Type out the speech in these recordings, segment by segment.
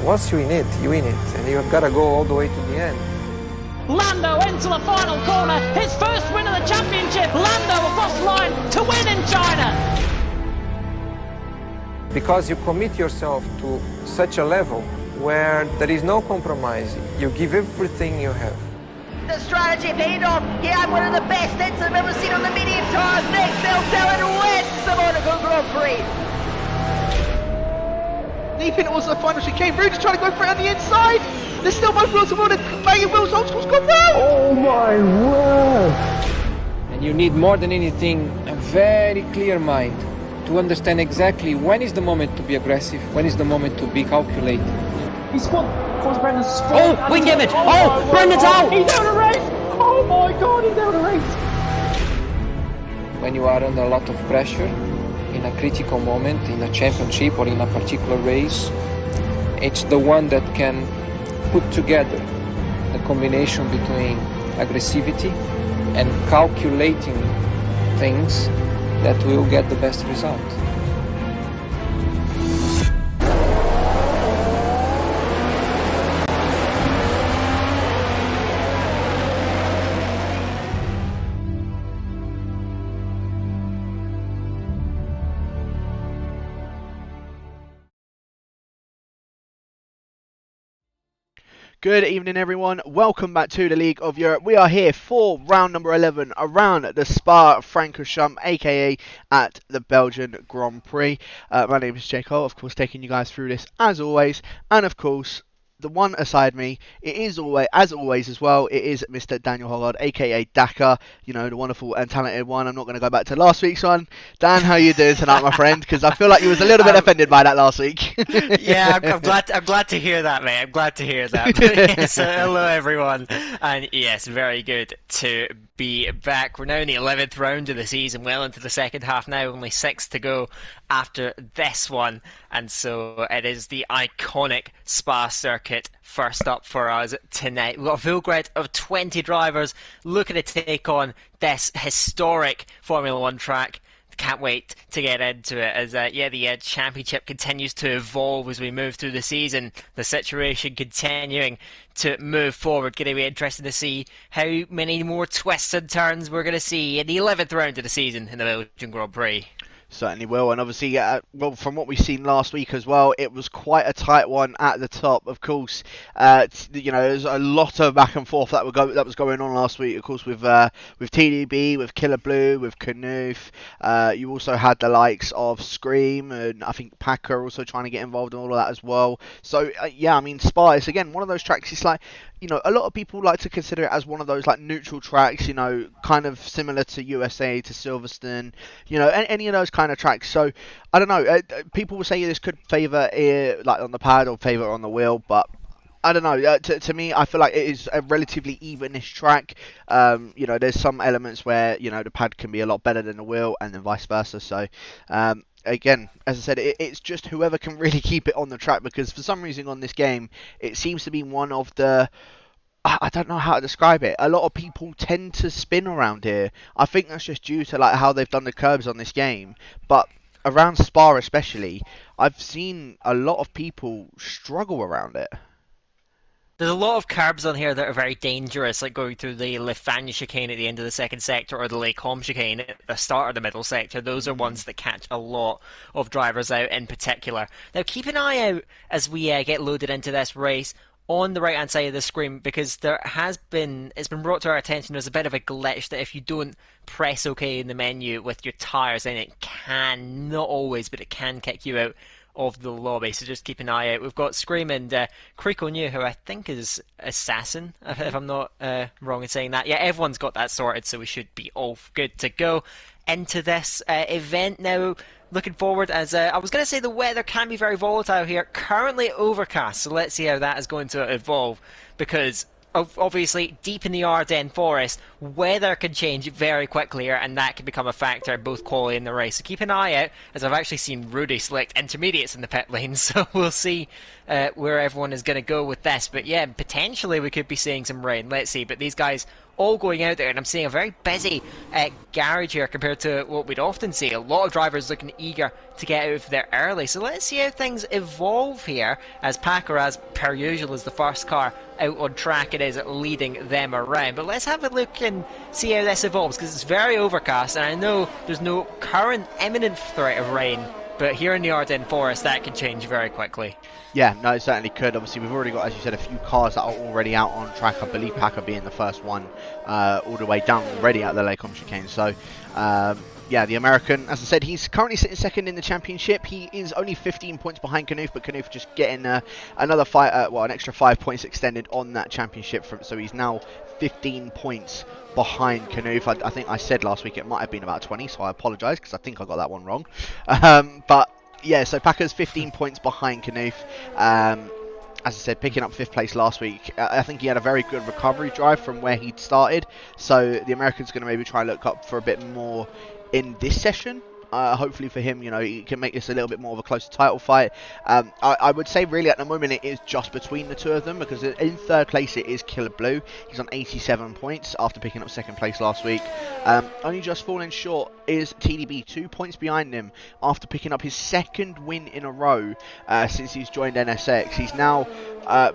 Once you win it, and you've got to go all the way to the end. Lando into the final corner, his first win of the championship. Lando across the line to win in China. Because you commit yourself to such a level where there is no compromise. You give everything you have. The strategy paid off. Yeah, one of the best hits I've ever seen on the medium tires. Nick Belgium wins the Monaco Grand Prix. Deep in it was the final chicane. Rudy's trying to go for it on the inside. There's still both wheels involved. Megan Will's obstacles gone down. Oh my word! And you need more than anything a very clear mind to understand exactly when is the moment to be aggressive, when is the moment to be calculated. He's spun. Brendan's spun. Oh, wing image. Oh, Brendan's out. He's down a race. Oh my God, he's down a race. When you are under a lot of pressure, in a critical moment, in a championship or in a particular race, it's the one that can put together the combination between aggressivity and calculating things that will get the best result. Good evening, everyone. Welcome back to the League of Europe. We are here for round number 11 around the Spa-Francorchamps, aka at the Belgian Grand Prix. My name is Jacob, of course, taking you guys through this as always. And of course, the one aside me, it is always, as always as well, it is Mr. Daniel Hoggard, aka Dakar, you know, the wonderful and talented one. I'm not going to go back to last week's one. Dan, how are you doing tonight, my friend? Because I feel like you was a little bit offended by that last week. Yeah, I'm glad to hear that, mate. I'm glad to hear that. But yes, hello everyone, and yes, very good to be back. We're now in the 11th round of the season, well into the second half now, only 6 to go after this one, and so it is the iconic Spa circuit first up for us tonight. We've got a full grid of 20 drivers looking to take on this historic Formula 1 track. Can't wait to get into it as the championship continues to evolve as we move through the season. The situation continuing to move forward. Going to be interesting to see how many more twists and turns we're going to see in the 11th round of the season in the Belgian Grand Prix. Certainly will, and obviously, well, from what we've seen last week as well, it was quite a tight one at the top. Of course, you know, there's a lot of back and forth that was going on last week. Of course, with TDB, with Killer Blue, with Knuth. You also had the likes of Scream, and I think Packer also trying to get involved in all of that as well. So yeah, I mean, Spa is again one of those tracks. It's like, you know, a lot of people like to consider it as one of those like neutral tracks, you know, kind of similar to USA, to Silverstone, you know, any of those kind of tracks. So I don't know, people will say this could favour like on the pad or favour on the wheel, but I don't know. To me, I feel like it is a relatively evenish track. You know, there's some elements where, you know, the pad can be a lot better than the wheel, and then vice versa. So again, as I said, it's just whoever can really keep it on the track, because for some reason on this game, it seems to be one of the, I don't know how to describe it. A lot of people tend to spin around here. I think that's just due to like how they've done the curbs on this game. But around Spa especially, I've seen a lot of people struggle around it. There's a lot of curbs on here that are very dangerous, like going through the Lefanya chicane at the end of the second sector or the Lake Holm chicane at the start of the middle sector. Those are ones that catch a lot of drivers out in particular. Now keep an eye out as we get loaded into this race on the right hand side of the screen, because it's been brought to our attention there's a bit of a glitch that if you don't press OK in the menu with your tyres, then it can, not always, but it can kick you out of the lobby, so just keep an eye out. We've got Scream and Creek O'New, who I think is Assassin, if I'm not wrong in saying that. Yeah, everyone's got that sorted, so we should be all good to go into this event now. Looking forward, as I was going to say, the weather can be very volatile here. Currently overcast, so let's see how that is going to evolve, because obviously deep in the Ardennes forest, weather can change very quickly here, and that can become a factor in both quality and the race. So keep an eye out, as I've actually seen Rudy select intermediates in the pit lane, so we'll see where everyone is going to go with this. But yeah, potentially we could be seeing some rain. Let's see. But these guys all going out there, and I'm seeing a very busy garage here compared to what we'd often see. A lot of drivers looking eager to get out of there early. So let's see how things evolve here, as Packer, as per usual, is the first car out on track. It is leading them around. But let's have a look and see how this evolves, because it's very overcast, and I know there's no current imminent threat of rain, but here in the Ardennes Forest that can change very quickly. Yeah, no, it certainly could. Obviously, we've already got, as you said, a few cars that are already out on track. I believe Packer being the first one all the way down already at the Les Combes chicane. So, yeah, the American, as I said, he's currently sitting second in the championship. He is only 15 points behind Knuth, but Knuth just getting another an extra 5 points extended on that championship. So he's now 15 points behind Knuth. I think I said last week it might have been about 20, so I apologise because I think I got that one wrong. But yeah, so Packer's 15 points behind Knuth. As I said, picking up 5th place last week. I think he had a very good recovery drive from where he'd started. So the American's going to maybe try and look up for a bit more in this session. Hopefully for him, you know, he can make this a little bit more of a closer title fight. I would say really at the moment it is just between the two of them, because in 3rd place it is Killer Blue. He's on 87 points after picking up 2nd place last week. Only just falling short is TDB, 2 points behind him after picking up his 2nd win in a row since he's joined NSX. He's now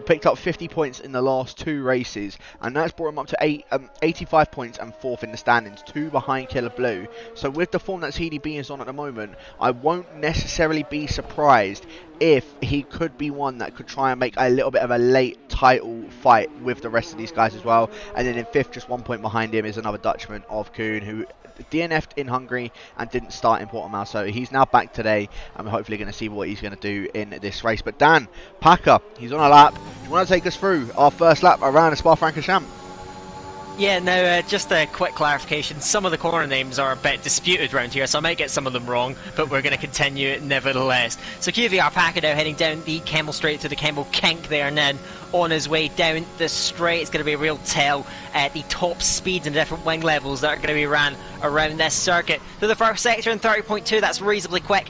picked up 50 points in the last 2 races, and that's brought him up to 85 points and 4th in the standings, 2 behind Killer Blue. So with the form that TDB is on at the moment, I won't necessarily be surprised if he could be one that could try and make a little bit of a late title fight with the rest of these guys as well. And then in 5th, just 1 point behind him, is another Dutchman of Kuhn, who DNF'd in Hungary and didn't start in Portimao. So he's now back today, and we're hopefully going to see what he's going to do in this race. But Dan, Packer, he's on a lap. Do you want to take us through our first lap around the Spa-Francorchamps? Yeah, now just a quick clarification. Some of the corner names are a bit disputed around here, so I might get some of them wrong, but we're going to continue nevertheless. So QVR Packer now heading down the Kemmel Straight to the Kemmel Kink there, and then on his way down the straight. It's going to be a real tell at the top speeds and different wing levels that are going to be ran around this circuit. To the first sector in 30.2, that's reasonably quick.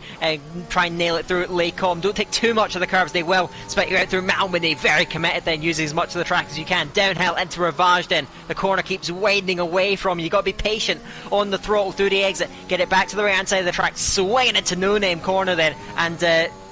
Try and nail it through at Les Combes. Don't take too much of the curves, they will spit you out through Malmedy. Very committed then, using as much of the track as you can. Downhill into Ravage then. The corner keeps widening away from you. You've got to be patient on the throttle through the exit. Get it back to the right hand side of the track, swinging into No Name corner then. And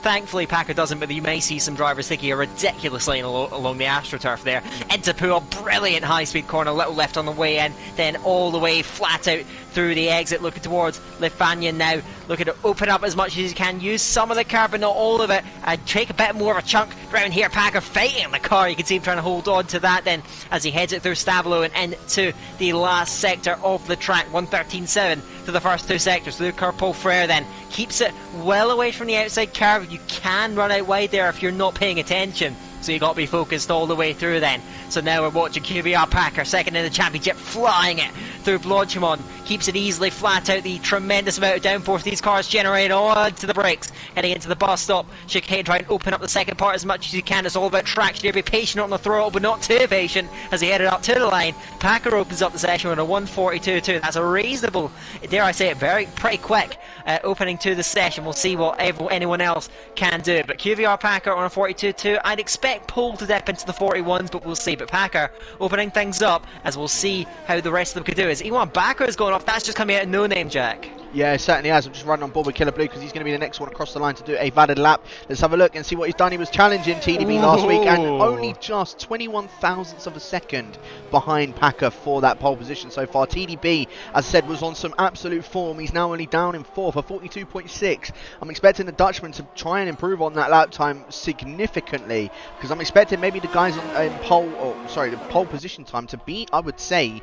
thankfully Packer doesn't, but you may see some drivers taking a ridiculous line along the AstroTurf there. Into Pool, brilliant high speed corner, little left on the way in, then all the way flat out through the exit, looking towards Lefania now, looking to open up as much as you can, use some of the curb but not all of it, and take a bit more of a chunk around here. Packer fighting the car, you can see him trying to hold on to that then as he heads it through Stavelo and into the last sector of the track. 113.7 to the first 2 sectors. Lucar Paul Frere then keeps it well away from the outside curve. You can run out wide there if you're not paying attention, so you got to be focused all the way through then. So now we're watching QVR Packer, second in the championship, flying it through Blodgemont, keeps it easily flat out. The tremendous amount of downforce these cars generate onto the brakes, heading into the bus stop chicane. Try and open up the second part as much as you can. It's all about traction here. Be patient on the throttle, but not too patient as he headed up to the line. Packer opens up the session with a 142.2. That's a reasonable, dare I say it, pretty quick opening to the session. We'll see what anyone else can do. But QVR Packer on a 42.2. I'd expect Pole to dip into the 41s, but we'll see. But Packer opening things up, as we'll see how the rest of them could do. Is Iwan Bakker is going off. That's just coming out of No Name, Jack. Yeah, it certainly has. I'm just running on board with Killer Blue because he's going to be the next one across the line to do a valid lap. Let's have a look and see what he's done. He was challenging TDB last week and only just 21 thousandths of a second behind Packer for that pole position so far. TDB, as I said, was on some absolute form. He's now only down in 4th for 42.6. I'm expecting the Dutchman to try and improve on that lap time significantly, because I'm expecting maybe the guys in the pole position time to be, I would say,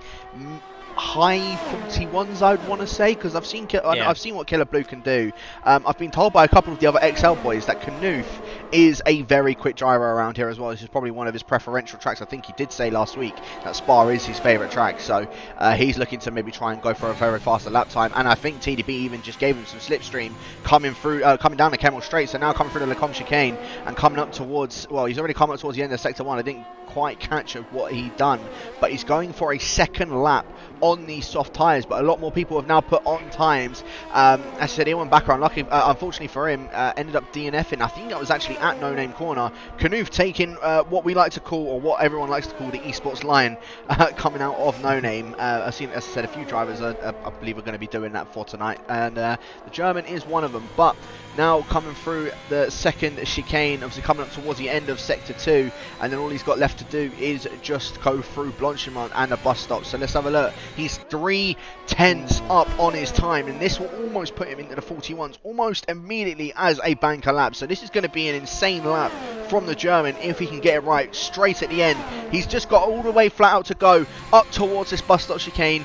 high 41s, I would want to say, because I've seen what Killer Blue can do. I've been told by a couple of the other XL boys that Knuth is a very quick driver around here as well. This is probably one of his preferential tracks. I think he did say last week that Spa is his favourite track, so he's looking to maybe try and go for a very faster lap time. And I think TDB even just gave him some slipstream coming down the Kemmel Straight, so now coming through the Les Combes chicane and coming up towards, well, he's already come up towards the end of sector 1. I didn't quite catch what he'd done, but he's going for a second lap on these soft tyres, but a lot more people have now put on times. As I said, Ewan Bakker, unfortunately for him, ended up DNFing. I think that was actually at No Name Corner. Knuth taking what we like to call, or what everyone likes to call, the esports line coming out of No Name. I've seen, as I said, a few drivers I believe are going to be doing that for tonight, and the German is one of them. But now coming through the second chicane, obviously coming up towards the end of Sector 2, and then all he's got left to do is just go through Blanchimont and a bus stop. So let's have a look. He's 3/10 up on his time, and this will almost put him into the 41s almost immediately as a banker lap. So this is going to be an insane lap from the German if he can get it right straight at the end. He's just got all the way flat out to go up towards this bus stop chicane,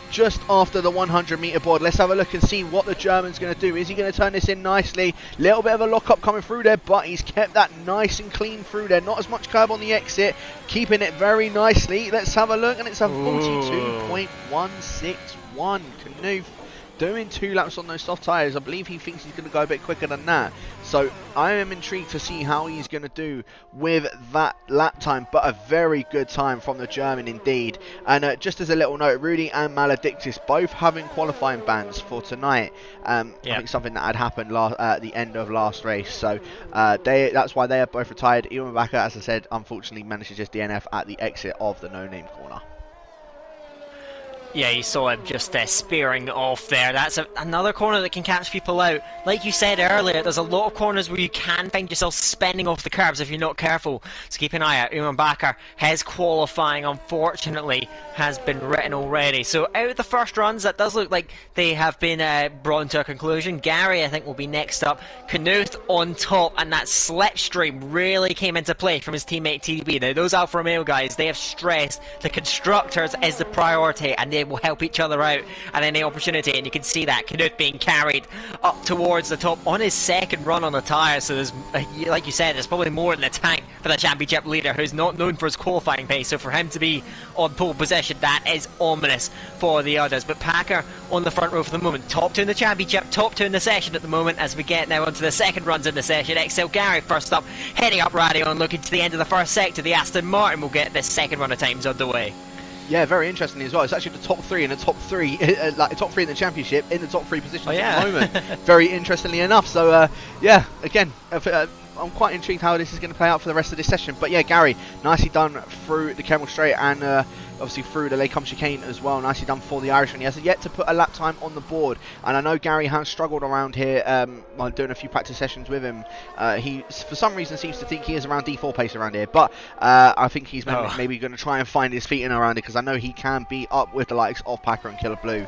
just after the 100-meter board. Let's have a look and see what the German's going to do. Is he going to turn this in nicely? Little bit of a lock-up coming through there, but he's kept that nice and clean through there. Not as much curb on the exit, keeping it very nicely. Let's have a look, and it's a 42.161. Knuth doing 2 laps on those soft tyres. I believe he thinks he's going to go a bit quicker than that. So I am intrigued to see how he's going to do with that lap time, but a very good time from the German indeed. And just as a little note, Rudy and Maledictus both having qualifying bans for tonight. I think something that had happened at the end of last race. So that's why they are both retired. Ewan Bakker, as I said, unfortunately managed to just DNF at the exit of the No Name Corner. Yeah, you saw him just spearing off there. That's another corner that can catch people out. Like you said earlier, there's a lot of corners where you can find yourself spinning off the curbs if you're not careful. So keep an eye out. Ewan Bakker, his qualifying, unfortunately, has been written already. So out of the first runs, that does look like they have been brought to a conclusion. Gary, I think, will be next up. Knuth on top, and that slipstream really came into play from his teammate TDB. Now, those Alfa Romeo guys, they have stressed the constructors is the priority, and they will help each other out at any opportunity, and you can see that Knuth being carried up towards the top on his second run on the tyre. So there's, like you said, there's probably more in the tank for the championship leader, who's not known for his qualifying pace. So for him to be on pole position, that is ominous for the others. But Bakker on the front row for the moment, top 2 in the championship, top 2 in the session at the moment, as we get now onto the second runs in the session. XL Gary first up, heading up Radion, looking to the end of the first sector. The Aston Martin will get this second run of times underway. Yeah, very interesting as well. It's actually the top 3 in the top 3, like top 3 in the championship, in the top 3 positions at the moment. Very interestingly enough. So, yeah, again, I'm quite intrigued how this is going to play out for the rest of this session. But yeah, Gary, nicely done through the Kemmel Straight and obviously through the Lake chicane as well. Nicely done for the Irishman. He has yet to put a lap time on the board, and I know Gary has struggled around here while doing a few practice sessions with him. He, for some reason, seems to think he is around D4 pace around here, but I think he's maybe going to try and find his feet in around it, because I know he can be up with the likes of Packer and Killer Blue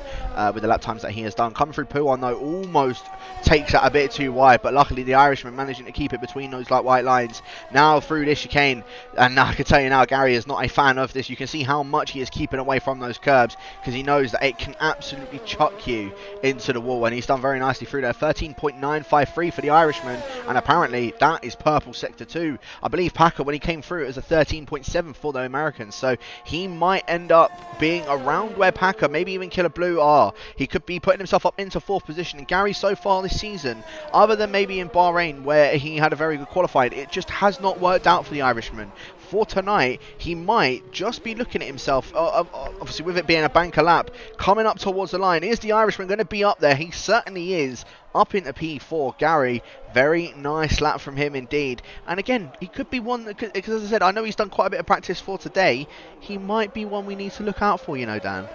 with the lap times that he has done. Coming through Pouan, though, almost takes that a bit too wide, but luckily the Irishman managing to keep it between those like white lines. Now through this chicane, and I can tell you now, Gary is not a fan of this. You can see how much he is keeping away from those curbs, because he knows that it can absolutely chuck you into the wall, and he's done very nicely through there. 13.953 for the Irishman, and apparently that is purple sector 2. I believe Packer, when he came through, it was a 13.7 for the Americans, so he might end up being around where Packer, maybe even Killer Blue are. He could be putting himself up into 4th position, and Gary so far this season, other than maybe in Bahrain where he had a very good qualifying, it just has not worked out for the Irishman. For tonight, he might just be looking at himself, obviously with it being a banker lap, coming up towards the line. Is the Irishman going to be up there? He certainly is, up into P4. Gary, very nice lap from him indeed. And again, he could be one, because as I said, I know he's done quite a bit of practice for today. He might be one we need to look out for, you know, Dan.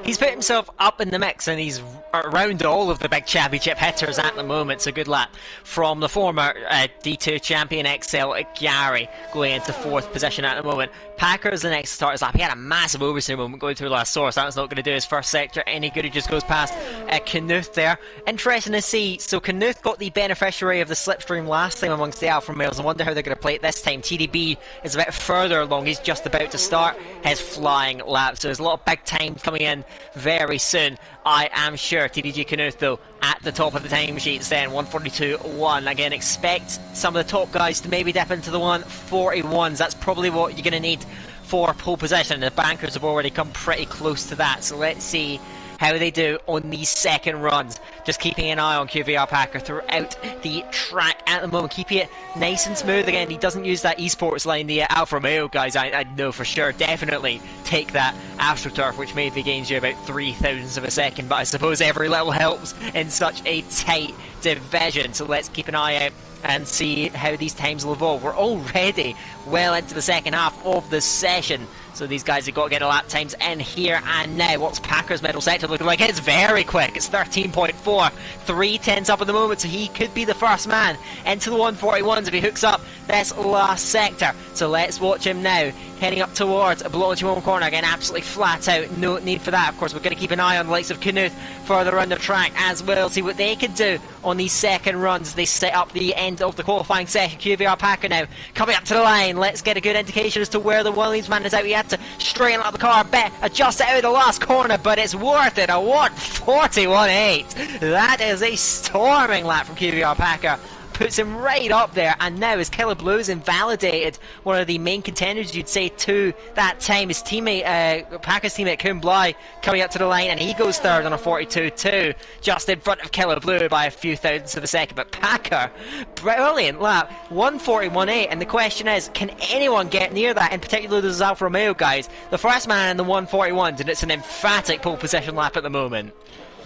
He's put himself up in the mix, and he's around all of the big championship hitters at the moment. It's a good lap from the former D2 champion XL Gary, going into 4th position at the moment. Packer's the next starter's lap. He had a massive oversteer moment going through last source. That's not going to do his first sector any good. He just goes past Knuth there. Interesting to see. So Knuth got the beneficiary of the slipstream last time amongst the Alfa Romeos. I wonder how they're going to play it this time. TDB is a bit further along. He's just about to start his flying lap. So there's a lot of big time coming in very soon, I am sure. TDG Knuth, though, at the top of the time sheets then, 142.1. Again, expect some of the top guys to maybe dip into the 141s. That's probably what you're going to need for pole position. The bankers have already come pretty close to that, so let's see how they do on these second runs. Just keeping an eye on QVR Packer throughout the track at the moment, keeping it nice and smooth. Again, he doesn't use that esports line, the Alfa Romeo guys. I know for sure, definitely take that AstroTurf, which maybe gains you about 0.003 of a second, but I suppose every little helps in such a tight division. So let's keep an eye out and see how these times will evolve. We're already well into the second half of the session, so these guys have got to get a lap times in here and now. What's Packer's middle sector looking like? It's very quick. It's 13.4, 3/10 up at the moment, so he could be the first man into the 141s if he hooks up this last sector. So let's watch him now, heading up towards a Blotchy home corner. Again, absolutely flat out, no need for that. Of course, we're going to keep an eye on the likes of Knuth further around the track as well, see what they can do on these second runs. They set up the end of the qualifying session. QVR Packer now coming up to the line. Let's get a good indication as to where the Williams man is out. He had to straighten up the car, adjust it out of the last corner, but it's worth it. A 1:41.8. That is a storming lap from QVR Packer. Puts him right up there, and now as Killer Blue's invalidated one of the main contenders, you'd say, to that time, his teammate, Packer's teammate Kuhn Bly, coming up to the line, and he goes third on a 42.2, just in front of Killer Blue by a few thousandths of a second. But Packer, brilliant lap, 1:41.8, and the question is, can anyone get near that, in particular those Alfa Romeo guys? The first man in the 141s, and it's an emphatic pole position lap at the moment.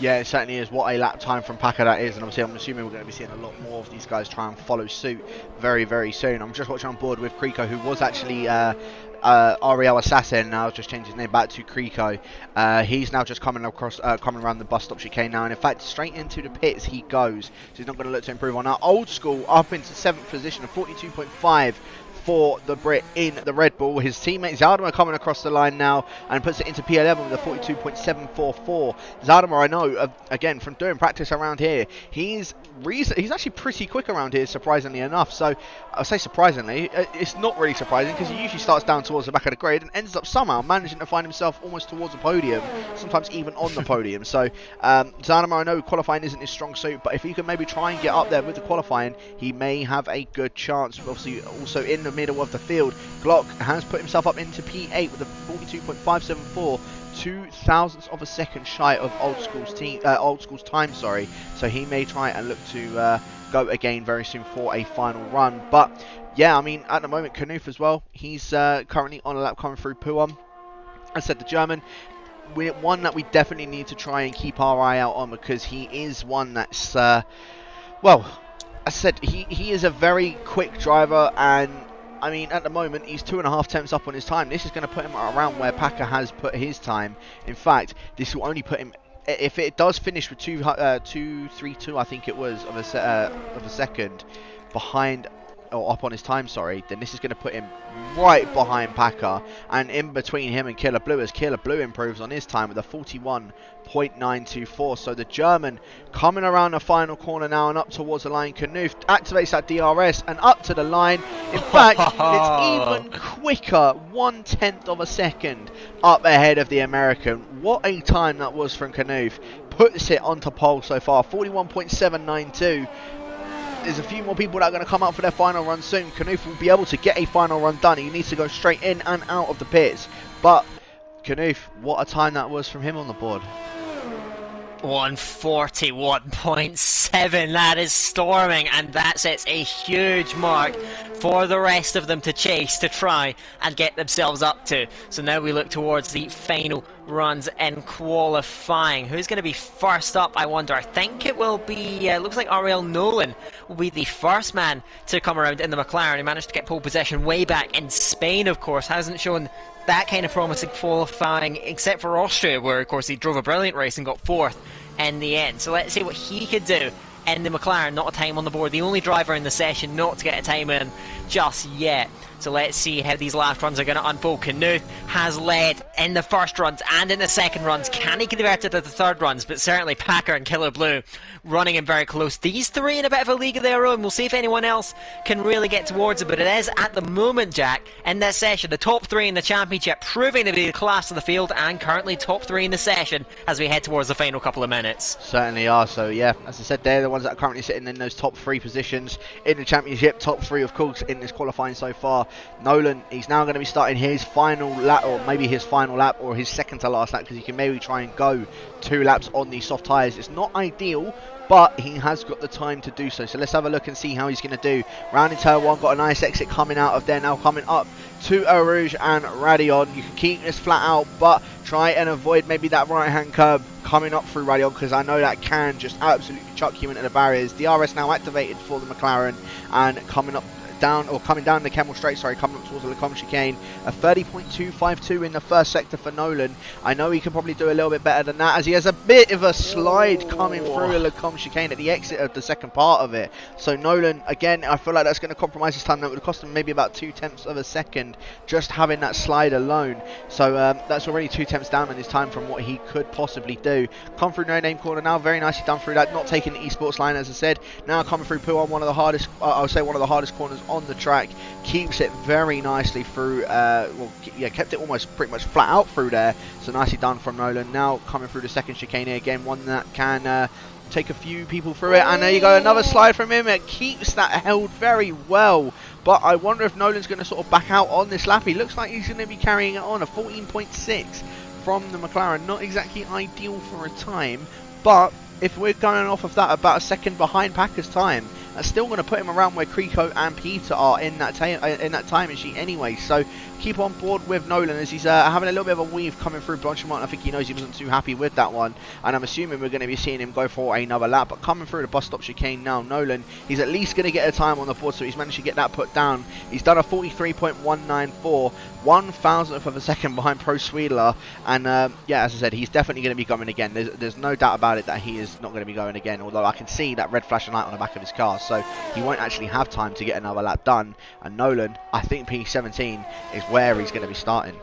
Yeah, it certainly is. What a lap time from Packer that is, and obviously I'm assuming we're going to be seeing a lot more of these guys try and follow suit very, very soon. I'm just watching on board with Creeko, who was actually Ariel Assassin. Now I've just changed his name back to Creeko. He's now just coming around the bus stop chicane now, and in fact straight into the pits he goes. So he's not going to look to improve on that. Old School up into 7th position, a 42.5 for the Brit in the Red Bull. His teammate Zaldemar coming across the line now and puts it into P11 with a 42.744. Zaldemar, I know, again, from doing practice around here, he's actually pretty quick around here, surprisingly enough. So I say surprisingly, it's not really surprising, because he usually starts down towards the back of the grid and ends up somehow managing to find himself almost towards the podium, sometimes even on the podium. So Zaldemar, I know qualifying isn't his strong suit, but if he can maybe try and get up there with the qualifying, he may have a good chance. Obviously also in the middle of the field, Glock has put himself up into P8 with a 42.574, 0.02 of a second shy of Old School's time, sorry. So he may try and look to go again very soon for a final run. But yeah, I mean, at the moment, Knuth as well, he's currently on a lap coming through Puam. I said the German, one that we definitely need to try and keep our eye out on, because he is one that's well, I said he is a very quick driver, and I mean, at the moment, he's 2.5 tenths up on his time. This is going to put him around where Packer has put his time. In fact, this will only put him, if it does finish with 2.32, I think it was, of a second behind, or up on his time, sorry, then this is going to put him right behind Packer and in between him and Killer Blue, as Killer Blue improves on his time with a 41.924. So the German coming around the final corner now and up towards the line. Knuth activates that DRS and up to the line. In fact, it's even quicker, 1/10 of a second up ahead of the American. What a time that was from Knuth. Puts it onto pole so far, 41.792. There's a few more people that are going to come up for their final run soon. Knuth will be able to get a final run done. He needs to go straight in and out of the pits. But Knuth, what a time that was from him on the board. 141.7, that is storming, and that sets a huge mark for the rest of them to chase, to try and get themselves up to. So now we look towards the final runs in qualifying. Who's going to be first up, I wonder? I think it will be, looks like Ariel Nolan will be the first man to come around in the McLaren. He managed to get pole position way back in Spain, of course. Hasn't shown that kind of promising qualifying, except for Austria, where of course he drove a brilliant race and got 4th in the end. So let's see what he could do in the McLaren. Not a time on the board, the only driver in the session not to get a time in just yet. So let's see how these last runs are going to unfold. Knuth has led in the first runs and in the second runs. Can he convert it to the third runs? But certainly Packer and Killer Blue running in very close. These three in a bit of a league of their own. We'll see if anyone else can really get towards it. But it is at the moment, Jack, in this session, the top 3 in the championship, proving to be the class of the field, and currently top 3 in the session as we head towards the final couple of minutes. Certainly are. So yeah, as I said, they're the ones that are currently sitting in those top 3 positions in the championship. Top 3, of course, in this qualifying so far. Nolan, he's now going to be starting his final lap, or maybe his final lap, or his second to last lap, because he can maybe try and go 2 laps on these soft tyres. It's not ideal, but he has got the time to do so. So let's have a look and see how he's going to do. Round in turn 1, got a nice exit coming out of there. Now coming up to Eau Rouge and Radion. You can keep this flat out, but try and avoid maybe that right hand curb coming up through Radion, because I know that can just absolutely chuck you into the barriers. DRS now activated for the McLaren, and coming up down, or coming down the Kemmel Straight, sorry, coming up towards the Lecombe chicane. A 30.252 in the first sector for Nolan. I know he can probably do a little bit better than that, as he has a bit of a slide coming through the Lecombe chicane at the exit of the second part of it. So Nolan, again, I feel like that's going to compromise his time. That would have cost him maybe about 0.2 of a second just having that slide alone. So that's already 0.2 down on his time from what he could possibly do. Come through No Name Corner now, very nicely done through that, not taking the esports line, as I said. Now coming through Pouhon, one of the hardest, I would say one of the hardest corners on the track, keeps it very nicely through, well, yeah, kept it almost pretty much flat out through there, so nicely done from Nolan. Now coming through the second chicane here, again, one that can take a few people through it, and there you go, another slide from him. It keeps that held very well, but I wonder if Nolan's going to sort of back out on this lap. He looks like he's going to be carrying it on, a 14.6 from the McLaren, not exactly ideal for a time, but if we're going off of that, about a second behind Packer's time, that's still going to put him around where Creco and Peter are in that timing sheet anyway. So keep on board with Nolan, as he's having a little bit of a weave coming through Blanchimont. I think he knows he wasn't too happy with that one, and I'm assuming we're going to be seeing him go for another lap. But coming through the bus stop chicane now, Nolan, he's at least going to get a time on the board, so he's managed to get that put down. He's done a 43.194, 1,000th of a second behind Pro Sweedler, and yeah, as I said, he's definitely going to be going again. There's no doubt about it that he is not going to be going again, although I can see that red flashing light on the back of his car, so he won't actually have time to get another lap done. And Nolan, I think P17 is where he's going to be starting.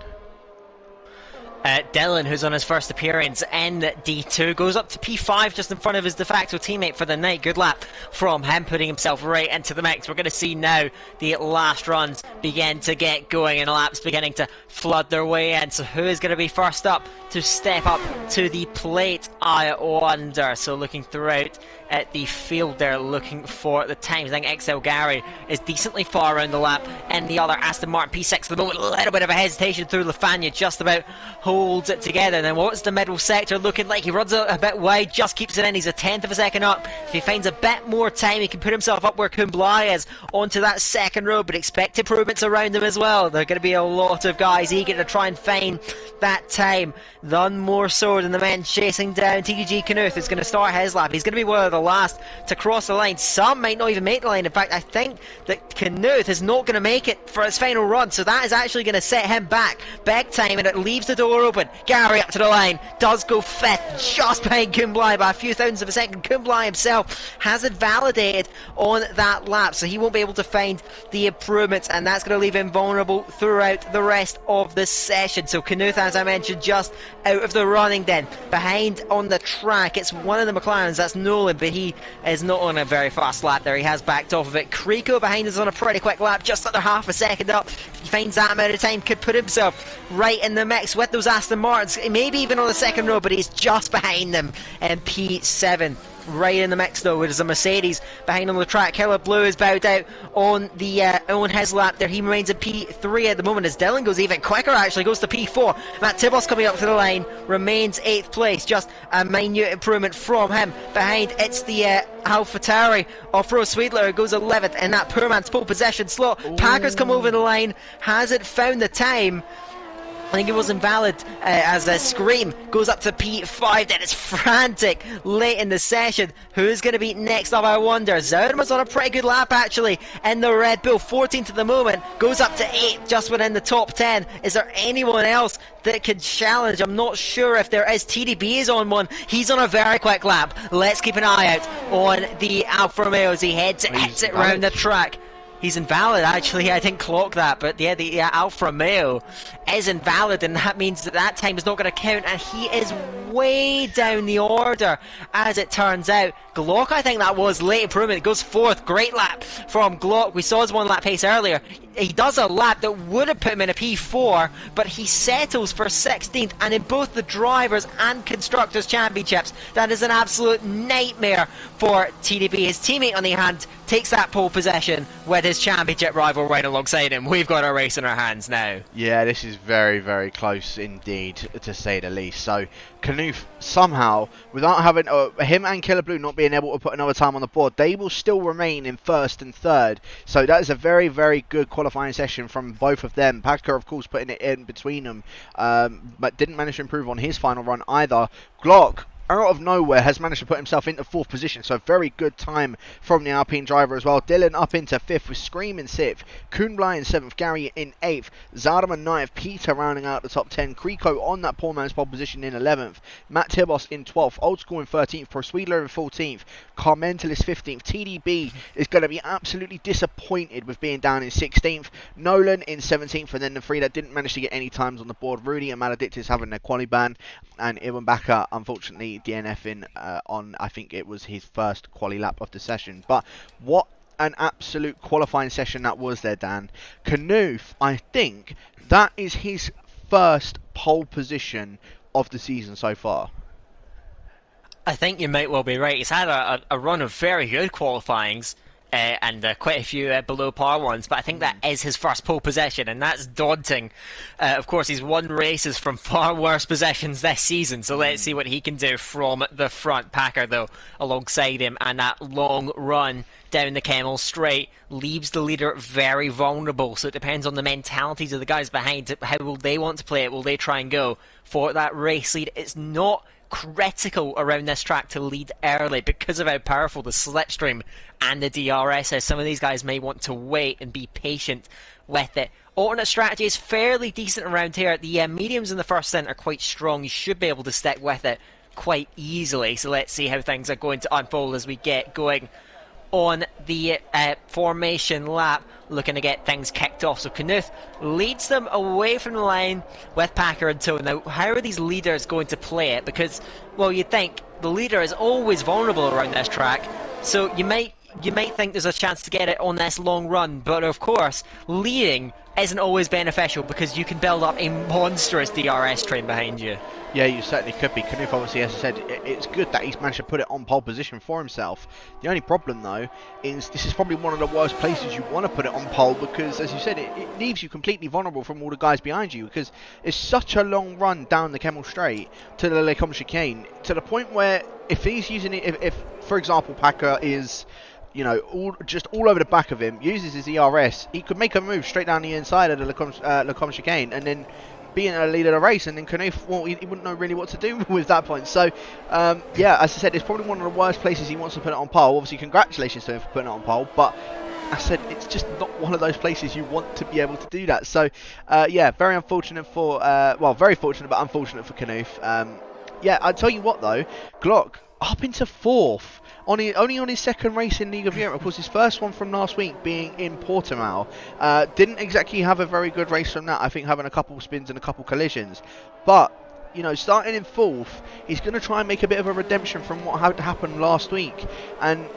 Dylan, who's on his first appearance in D2, goes up to P5 just in front of his de facto teammate for the night. Good lap from him, putting himself right into the mix. We're going to see now the last runs begin to get going and laps beginning to flood their way in. So who is going to be first up to step up to the plate, I wonder? So looking throughout at the field there, looking for the times. I think XL Gary is decently far around the lap, and the other Aston Martin P6 at the moment. A little bit of a hesitation through Lafania, just about holds it together. And then what's the middle sector looking like? He runs out a bit wide, just keeps it in. He's a 1/10 of a second up. If he finds a bit more time, he can put himself up where Kumblai is, onto that second row, but expect improvements around him as well. There are going to be a lot of guys eager to try and find that time, none more so than the men chasing down TDG Knuth, who's going to start his lap. He's going to be one of the last to cross the line. Some might not even make the line. In fact, I think that Knuth is not going to make it for his final run, so that is actually going to set him back big time, and it leaves the door open. Gary up to the line, does go fifth, just behind Kumblai by a few thousandths of a second. Kumblai himself has it validated on that lap, so he won't be able to find the improvements, and that's going to leave him vulnerable throughout the rest of the session. So Knuth, as I mentioned, just out of the running then. Behind on the track, it's one of the McLarens, that's Nolan, but he is not on a very fast lap there. He has backed off of it. Creco behind us on a pretty quick lap, just under half a second up. If he finds that amount of time, could put himself right in the mix with those Aston Martins, maybe even on the second row, but he's just behind them in P7. Right in the mix though, there's a Mercedes behind on the track. Killer Blue is bowed out on the on his lap there. He remains in P3 at the moment, as Dylan goes even quicker, actually goes to P4. Matt Tibos coming up to the line, remains 8th place, just a minute improvement from him. Behind, it's the AlphaTauri of Pro Sweedler, who goes 11th in that poor man's pole position slot. Ooh. Packers come over the line, hasn't found the time. I think it was invalid, as a Scream goes up to P5. Then it's frantic late in the session. Who's going to be next up, I wonder? Zoudema's on a pretty good lap actually in the Red Bull, 14th at the moment, goes up to 8th, just within the top 10. Is there anyone else that could challenge? I'm not sure if there is. TDB is on one, he's on a very quick lap. Let's keep an eye out on the Alfa Romeo as he heads to exit round the track. He's invalid, actually. I didn't clock that, but yeah, the Alfa Romeo is invalid, and that means that time is not going to count, and he is way down the order, as it turns out. Glock, I think that was late improvement. It goes fourth. Great lap from Glock. We saw his 1 lap pace earlier. He does a lap that would have put him in a P4, but he settles for 16th, and in both the Drivers' and Constructors' Championships, that is an absolute nightmare for TDB. His teammate, on the hand, takes that pole position with his championship rival right alongside him. We've got a race in our hands now. Yeah, this is very, very close indeed, to say the least. So, Knuth, somehow, without having him and Killer Blue not being able to put another time on the board, they will still remain in first and third. So that is a very, very good qualifying session from both of them. Packer, of course, putting it in between them, but didn't manage to improve on his final run either. Glock, out of nowhere, has managed to put himself into 4th position, so very good time from the Alpine driver as well. Dylan up into 5th with Scream in 6th, Kuhnblei in 7th, Gary in 8th, Zardeman 9th, Peter rounding out the top 10, Kriko on that poor man's pole position in 11th, Matt Tibos in 12th, Old School in 13th, Prosweedler in 14th, Carmental 15th, TDB is going to be absolutely disappointed with being down in 16th, Nolan in 17th, and then the 3 that didn't manage to get any times on the board, Rudy and Maledictus having their quali ban, and Iwan Bakker, unfortunately, DNFing on, I think it was his first quali lap of the session. But what an absolute qualifying session that was there, Dan. Knuth, I think that is his first pole position of the season so far. I think you might well be right. He's had a run of very good qualifyings. And quite a few below par ones, but I think that is his first pole position, and that's daunting. Of course, he's won races from far worse positions this season, so let's see what he can do from the front. Packer, though, alongside him, and that long run down the Kemmel Straight leaves the leader very vulnerable, so it depends on the mentalities of the guys behind. How will they want to play it? Will they try and go for that race lead? It's not critical around this track to lead early because of how powerful the slipstream and the DRS is. Some of these guys may want to wait and be patient with it. Alternate strategy is fairly decent around here. The mediums in the first stint are quite strong. You should be able to stick with it quite easily. So let's see how things are going to unfold as we get going on the formation lap, looking to get things kicked off. So Knuth leads them away from the line with Packer and Toe. Now, how are these leaders going to play it? Because, well, you'd think the leader is always vulnerable around this track, so you might think there's a chance to get it on this long run, but of course, leading isn't always beneficial because you can build up a monstrous DRS train behind you. Yeah, you certainly could be. Knuth, obviously, as I said, it's good that he's managed to put it on pole position for himself. The only problem, though, is this is probably one of the worst places you want to put it on pole because, as you said, it leaves you completely vulnerable from all the guys behind you because it's such a long run down the Kemmel Straight to the Les Commes chicane to the point where if he's using it, if for example, Packer is, you know, all over the back of him, uses his ERS, he could make a move straight down the inside of the Les Commes chicane and then being a leader of the race, and then Knuth, well, he wouldn't know really what to do with that point. So, yeah, as I said, it's probably one of the worst places he wants to put it on pole. Obviously, congratulations to him for putting it on pole, but I said it's just not one of those places you want to be able to do that. So, yeah, very unfortunate for, well, very fortunate, but unfortunate for Knuth. Yeah, I'll tell you what, though, Glock up into 4th. Only on his second race in League of Europe. Of course, his first one from last week being in Portimao. Didn't exactly have a very good race from that. I think having a couple spins and a couple collisions. But, you know, starting in 4th, he's going to try and make a bit of a redemption from what had happened last week. And,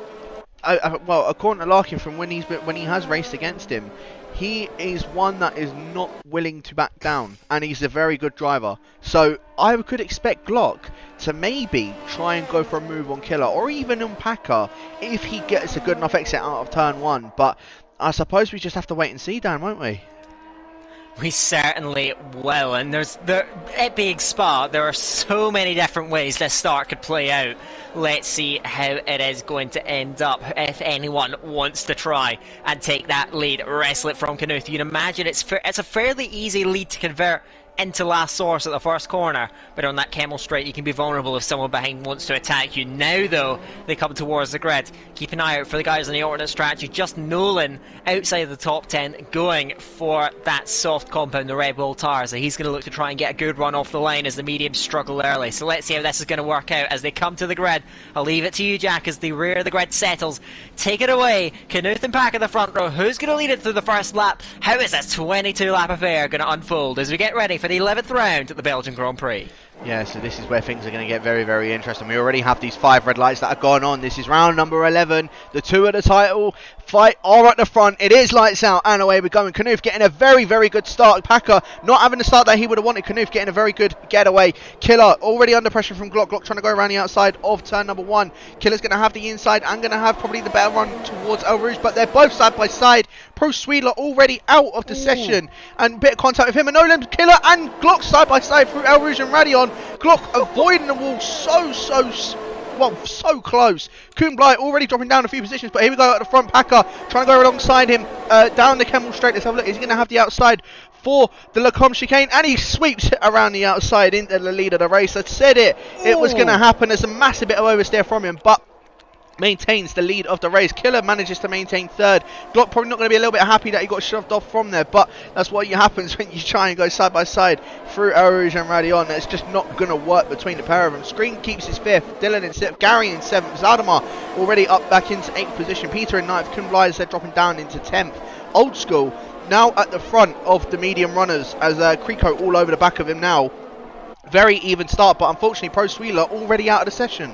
well, according to Larkin, from when he has raced against him, he is one that is not willing to back down, and he's a very good driver. So I could expect Glock to maybe try and go for a move on Killer, or even on Packer, if he gets a good enough exit out of turn 1. But I suppose we just have to wait and see, Dan, won't we? We certainly will, and at Big Spa, there are so many different ways this start could play out. Let's see how it is going to end up if anyone wants to try and take that lead, wrestle it from Knuth. You'd imagine it's a fairly easy lead to convert into last source at the first corner, but on that Kemmel Straight you can be vulnerable if someone behind wants to attack you. Now though, they come towards the grid. Keep an eye out for the guys on the alternate strategy. Just Nolan outside of the top 10 going for that soft compound, the Red Bull tire, so he's going to look to try and get a good run off the line as the mediums struggle early. So let's see how this is going to work out as they come to the grid. I'll leave it to you, Jack, as the rear of the grid settles. Take it away. Knuth and Pack in the front row. Who's going to lead it through the first lap? How is this 22 lap affair going to unfold as we get ready for for the 11th round at the Belgian Grand Prix. Yeah, so this is where things are going to get very, very interesting. We already have these 5 red lights that have gone on. This is round number 11. The 2 at the title fight are at the front. It is lights out and away we're going. Knuth getting a very, very good start. Packer not having the start that he would have wanted. Knuth getting a very good getaway. Killer already under pressure from Glock. Glock trying to go around the outside of turn number 1. Killer's going to have the inside and going to have probably the better run towards El Rouge, but they're both side by side. Pro Sweedler already out of the session, and a bit of contact with him and Nolan. Killer and Glock side by side through El Rouge and Radion. Glock avoiding the wall so close. Kuhnblei already dropping down a few positions, but here we go at the front. Packer trying to go alongside him down the Kemmel straight. Let's have a look. Is he going to have the outside for the Lecombe chicane? And he sweeps it around the outside into the lead of the race. I said it was going to happen. There's a massive bit of oversteer from him, but maintains the lead of the race. Killer manages to maintain 3rd. Glock probably not going to be a little bit happy that he got shoved off from there, but that's what happens when you try and go side by side through El Rouge and Radion. It's just not going to work between the pair of them. Screen keeps his 5th. Dylan in 6th. Gary in 7th. Zaldemar already up back into 8th position. Peter in 9th. Kuhnblei they're dropping down into 10th. Old School now at the front of the medium runners as Creco all over the back of him now. Very even start, but unfortunately Pro Sweedler already out of the session.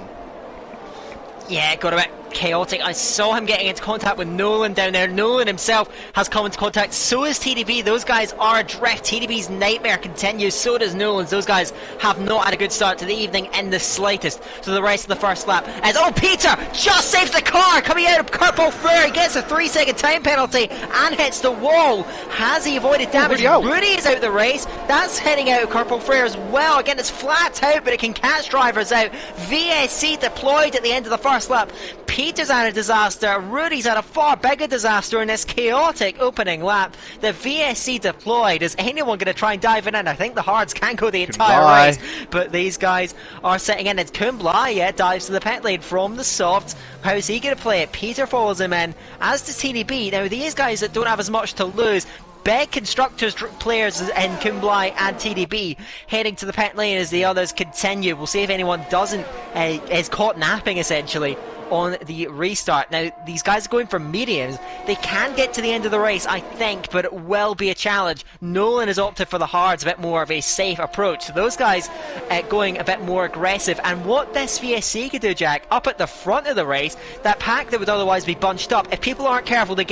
Yeah, got a bit chaotic. I saw him getting into contact with Nolan down there. Nolan himself has come into contact. So is TDB. Those guys are adrift. TDB's nightmare continues. So does Nolan's. Those guys have not had a good start to the evening in the slightest. So the rest of the first lap as Peter just saves the car coming out of Purple Flare. He gets a 3-second time penalty and hits the wall. Has he avoided damage? Rudy is out the race. That's heading out of Purple Flare as well. Again, it's flat out, but it can catch drivers out. VSC deployed at the end of the first lap. Peter's had a disaster. Rudy's had a far bigger disaster in this chaotic opening lap. The VSC deployed. Is anyone going to try and dive in? I think the hards can go the entire race, but these guys are sitting in. It's Kuhnblei, dives to the pit lane from the soft. How's he going to play it? Peter follows him in, as does TDB. Now, these guys that don't have as much to lose, big constructors players in Kuhnblei and TDB heading to the pit lane as the others continue. We'll see if anyone doesn't is caught napping essentially on the restart. Now these guys are going for mediums. They can get to the end of the race, I think, but it will be a challenge. Nolan has opted for the hards, a bit more of a safe approach. So those guys going a bit more aggressive. And what this VSC could do, Jack, up at the front of the race, that pack that would otherwise be bunched up, if people aren't careful, they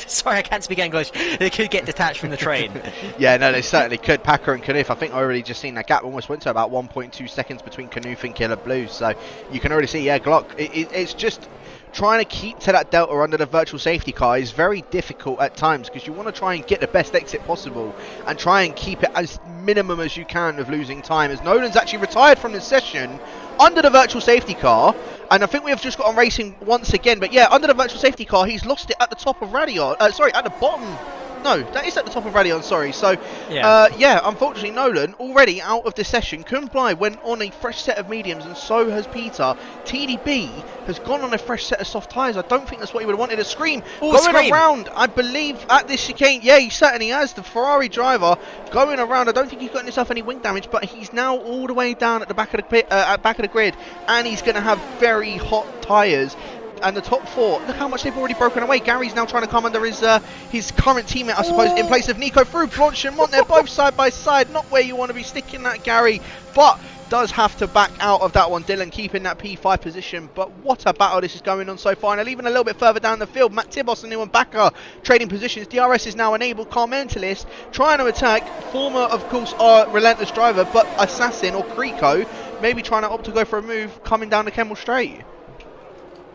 sorry, I can't speak English. They could get detached from the train. Yeah, no, they certainly could. Packer and Knuth, I think I already just seen that gap almost went to about 1.2 seconds between Knuth and Killer Blue. So you can already see, yeah, Glock, it's just trying to keep to that delta under the virtual safety car is very difficult at times because you want to try and get the best exit possible and try and keep it as minimum as you can of losing time, as Nolan's actually retired from this session under the virtual safety car. And I think we have just got on racing once again, but yeah, under the virtual safety car he's lost it at the top of Radion, sorry, at the bottom. No, that is at the top of Radion, sorry. So, yeah, unfortunately, Nolan already out of the session. Kuhnblei went on a fresh set of mediums, and so has Peter. TDB has gone on a fresh set of soft tyres. I don't think that's what he would have wanted. A Scream going around, I believe, at this chicane. Yeah, he certainly has. The Ferrari driver going around. I don't think he's gotten himself any wing damage, but he's now all the way down at the back of the pit, back of the grid, and he's going to have very hot tyres. And the top 4, look how much they've already broken away. Gary's now trying to come under his current teammate, I suppose, in place of Nico through Blanchimont. They're both side by side. Not where you want to be sticking that, Gary, but does have to back out of that one. Dylan keeping that P5 position, but what a battle this is going on so far. And even a little bit further down the field, Matt Tibos and Ewan Backer trading positions. DRS is now enabled. Car Mentalist trying to attack. Former, of course, our relentless driver, but Assassin or Creco maybe trying to opt to go for a move coming down the Kemmel Straight.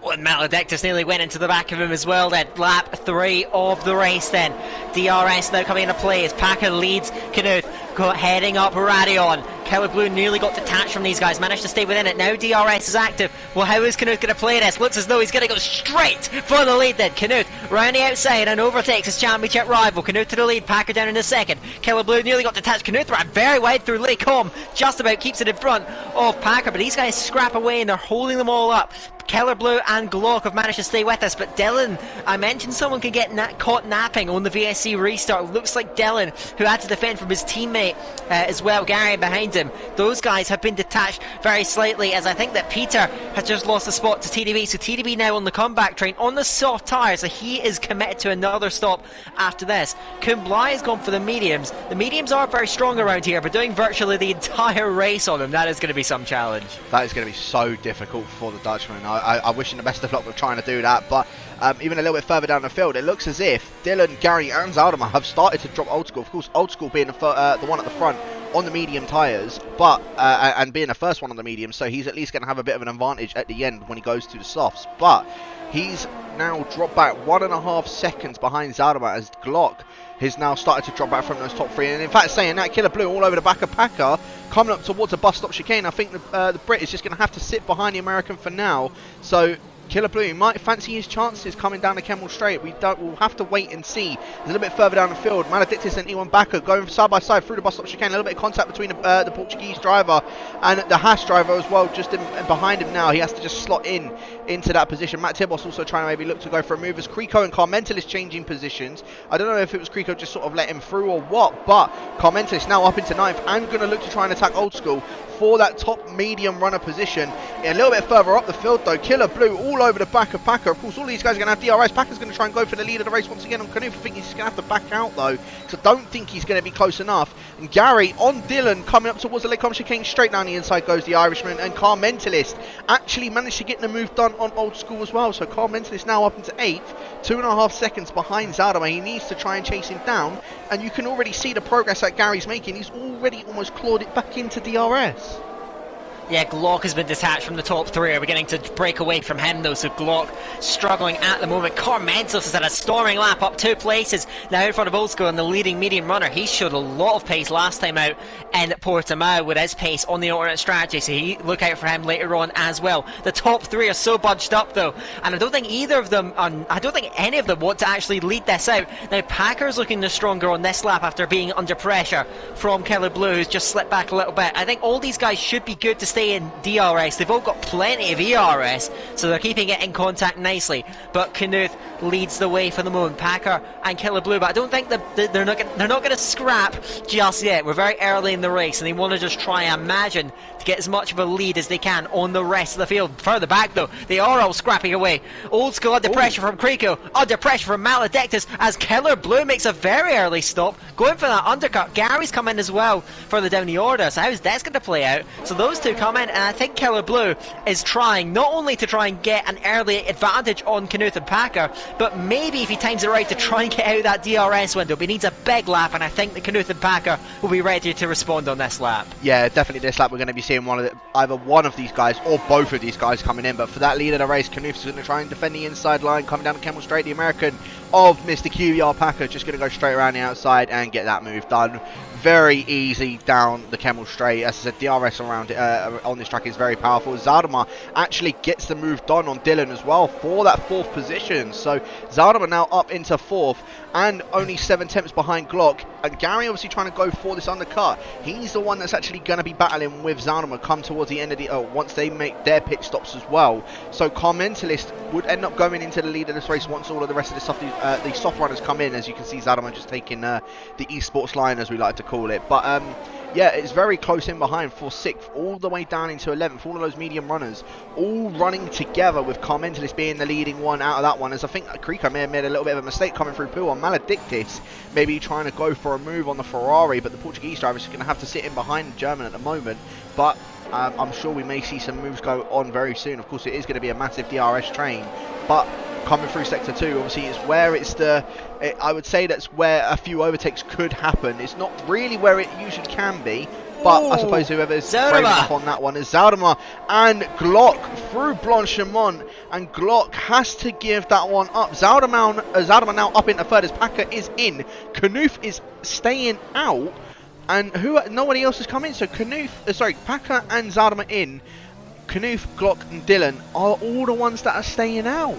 Well, Maledictus nearly went into the back of him as well then. Lap 3 of the race then. DRS now coming into play as Packer leads Knuth, heading up Radion. Killer Blue nearly got detached from these guys, managed to stay within it. Now DRS is active. Well, how is Knuth going to play this? Looks as though he's going to go straight for the lead then. Knuth round the outside and overtakes his championship rival. Knuth to the lead, Packer down in the second. Killer Blue nearly got detached. Knuth ran very wide through Lecombe, just about keeps it in front of Packer, but these guys scrap away and they're holding them all up. Keller Blue and Glock have managed to stay with us, but Dylan, I mentioned someone could get caught napping on the VSC restart. Looks like Dylan, who had to defend from his teammate as well, Gary behind him. Those guys have been detached very slightly, as I think that Peter has just lost a spot to TDB, so TDB now on the comeback train on the soft tyres, so he is committed to another stop after this. Kumbly has gone for the mediums. The mediums are very strong around here, but doing virtually the entire race on them, that is going to be some challenge. That is going to be so difficult for the Dutchman. I wish him the best of luck with trying to do that, but even a little bit further down the field, it looks as if Dylan, Gary and Zaldama have started to drop Old School. Of course, Old School being the one at the front on the medium tyres, but and being the first one on the medium, so he's at least going to have a bit of an advantage at the end when he goes to the softs. But he's now dropped back 1.5 seconds behind Zaldama as Glock has now started to drop back from those top 3. And in fact, saying that, Killer Blue all over the back of Packer, coming up towards a bus stop chicane. I think the Brit is just going to have to sit behind the American for now. So Killer Blue might fancy his chances coming down the Kemmel Straight. We'll have to wait and see. A little bit further down the field, Maledictus and Ewan Backer going side by side through the bus stop chicane. A little bit of contact between the Portuguese driver and the Haas driver as well, just behind him now. He has to just slot into that position. Matt Tibos also trying to maybe look to go for a move as Creco and Carmental changing positions. I don't know if it was Creco just sort of let him through or what, but Carmental now up into 9th and going to look to try and attack Old School for that top medium runner position. A little bit further up the field though, Killer Blue all over the back of Packer. Of course, all these guys are going to have DRS. Packer's going to try and go for the lead of the race once again on Canoe. I think he's going to have to back out though, because I don't think he's going to be close enough. And Gary on Dylan coming up towards the Lake chicane, straight down the inside goes the Irishman, and Carl Mentalist actually managed to get the move done on Old School as well. So Carl Mentalist now up into 8th, 2.5 seconds behind Zaldama. He needs to try and chase him down, and you can already see the progress that Gary's making. He's already almost clawed it back into DRS. Yeah, Glock has been detached from the top 3. Are beginning to break away from him though, so Glock struggling at the moment. Carmentos has had a storming lap up 2 places now in front of Old School and the leading medium runner. He showed a lot of pace last time out in Portimao with his pace on the alternate strategy, so look out for him later on as well. The top 3 are so bunched up though, and I don't think any of them want to actually lead this out. Now Packer's looking the stronger on this lap after being under pressure from Keller Blue, who's just slipped back a little bit. I think all these guys should be good to stay in DRS. They've all got plenty of ERS, so they're keeping it in contact nicely. But Knuth leads the way for the moment. Packer and Killer Blue, but I don't think they're not going to scrap just yet. We're very early in the race, and they want to just try and imagine to get as much of a lead as they can on the rest of the field. Further back though, they are all scrapping away. Old School under pressure from Creco, under pressure from Maledictus, as Killer Blue makes a very early stop, going for that undercut. Gary's come in as well further down the order, so how's this going to play out? So those two come in, and I think Killer Blue is trying not only to try and get an early advantage on Knuth and Packer, but maybe if he times it right to try and get out that DRS window. But he needs a big lap, and I think that Knuth and Packer will be ready to respond on this lap. Yeah, definitely this lap we're going to be seeing either one of these guys or both of these guys coming in. But for that lead of the race, Knuth's going to try and defend the inside line, coming down the Kemmel Straight. The American of Mr. QER Packer just going to go straight around the outside and get that move done. Very easy down the Kemmel Straight. As I said, DRS around on this track is very powerful. Zaldama actually gets the move done on Dylan as well for that 4th position. So Zaldama now up into 4th and only 7 tenths behind Glock. And Gary obviously trying to go for this undercut. He's the one that's actually going to be battling with Zaldama come towards the end of the once they make their pit stops as well. So Carmentalist would end up going into the lead of this race once all of the rest of the soft runners come in. As you can see, Zaldama just taking the esports line, as we like to call it. But yeah, it's very close in behind for 6th, all the way down into 11th. All of those medium runners all running together, with Carmentalist being the leading one out of that one. As I think Creco may have made a little bit of a mistake coming through Poo on Maledictus, maybe trying to go for a move on the Ferrari, but the Portuguese driver is going to have to sit in behind the German at the moment. But I'm sure we may see some moves go on very soon. Of course, it is going to be a massive DRS train, but coming through sector 2 obviously is where I would say that's where a few overtakes could happen. It's not really where it usually can be, but I suppose whoever's brave enough on that one is Zaldama and Glock through Blanchimont, and Glock has to give that one up. Zaldama now up into 3rd as Packer is in. Knuth is staying out, and nobody else has come in. So Packer and Zaldama in. Knuth, Glock and Dylan are all the ones that are staying out.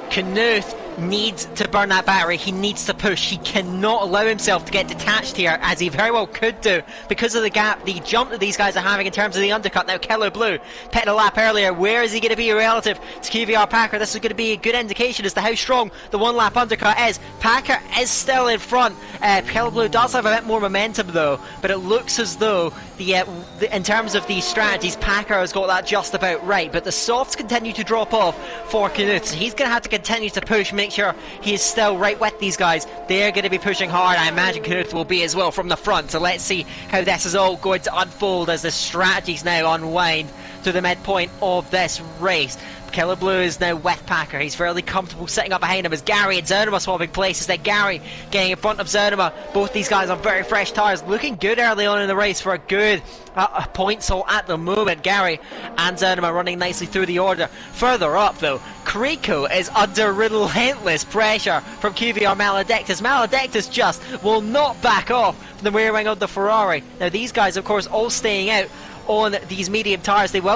Knuth needs to burn that battery. He needs to push. He cannot allow himself to get detached here, as he very well could do, because of the gap, the jump that these guys are having in terms of the undercut. Now Keller Blue petting a lap earlier. Where is he going to be relative to QVR Packer? This is going to be a good indication as to how strong the one lap undercut is. Packer is still in front. Keller Blue does have a bit more momentum though, but it looks as though in terms of these strategies, Packer has got that just about right, but the softs continue to drop off for Knuth, so he's going to have to continue to push, make sure he is still right with these guys. They're going to be pushing hard. I imagine Knuth will be as well from the front, so let's see how this is all going to unfold as the strategies now unwind to the midpoint of this race. Killer Blue is now with Packer. He's fairly comfortable sitting up behind him as Gary and Zernema swapping places. Then Gary getting in front of Zernema. Both these guys on very fresh tyres, looking good early on in the race for a good point haul at the moment. Gary and Zernema running nicely through the order. Further up though, Creco is under relentless pressure from QVR Maledictus. Maledictus just will not back off from the rear wing of the Ferrari. Now these guys of course all staying out on these medium tyres. They will